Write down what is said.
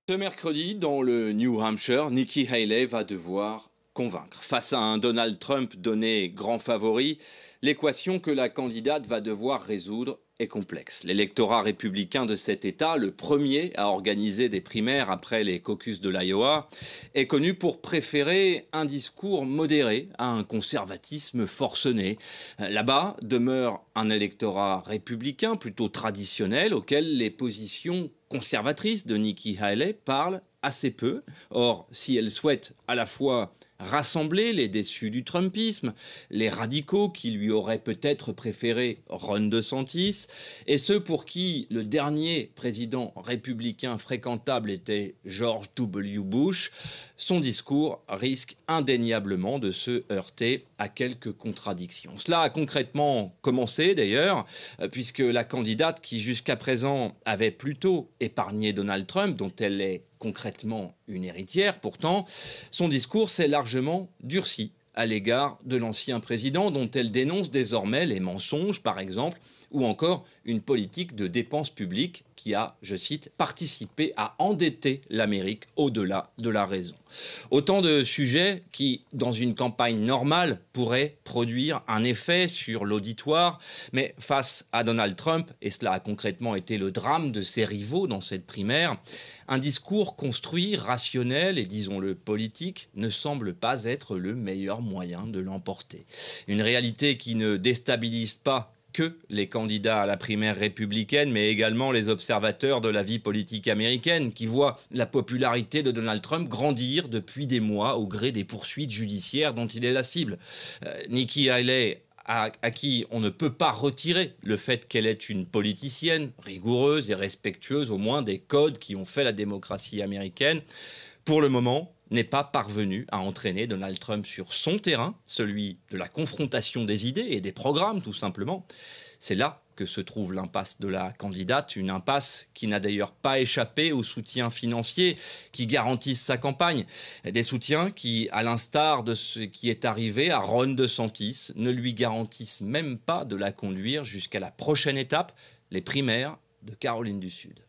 Ce mercredi, dans le New Hampshire, Nikki Haley va devoir convaincre. Face à un Donald Trump donné grand favori, l'équation que la candidate va devoir résoudre est complexe. L'électorat républicain de cet État, le premier à organiser des primaires après les caucus de l'Iowa, est connu pour préférer un discours modéré à un conservatisme forcené. Là-bas demeure un électorat républicain plutôt traditionnel auquel les positions conservatrices de Nikki Haley parlent assez peu. Or, si elle souhaite à la fois rassembler les déçus du Trumpisme, les radicaux qui lui auraient peut-être préféré Ron DeSantis, et ceux pour qui le dernier président républicain fréquentable était George W. Bush, son discours risque indéniablement de se heurter à quelques contradictions. Cela a concrètement commencé d'ailleurs, puisque la candidate qui jusqu'à présent avait plutôt épargné Donald Trump, dont elle est concrètement une héritière pourtant, son discours s'est largement durci à l'égard de l'ancien président dont elle dénonce désormais les mensonges par exemple, ou encore une politique de dépenses publiques qui a, je cite, participé à endetter l'Amérique au-delà de la raison. Autant de sujets qui, dans une campagne normale, pourraient produire un effet sur l'auditoire, mais face à Donald Trump, et cela a concrètement été le drame de ses rivaux dans cette primaire, un discours construit, rationnel et disons-le politique, ne semble pas être le meilleur moyen de l'emporter. Une réalité qui ne déstabilise pas que les candidats à la primaire républicaine, mais également les observateurs de la vie politique américaine, qui voient la popularité de Donald Trump grandir depuis des mois au gré des poursuites judiciaires dont il est la cible. Nikki Haley, à qui on ne peut pas retirer le fait qu'elle est une politicienne rigoureuse et respectueuse au moins des codes qui ont fait la démocratie américaine, pour le moment, n'est pas parvenu à entraîner Donald Trump sur son terrain, celui de la confrontation des idées et des programmes tout simplement. C'est là que se trouve l'impasse de la candidate, une impasse qui n'a d'ailleurs pas échappé aux soutiens financiers qui garantissent sa campagne. Des soutiens qui, à l'instar de ce qui est arrivé à Ron DeSantis, ne lui garantissent même pas de la conduire jusqu'à la prochaine étape, les primaires de Caroline du Sud.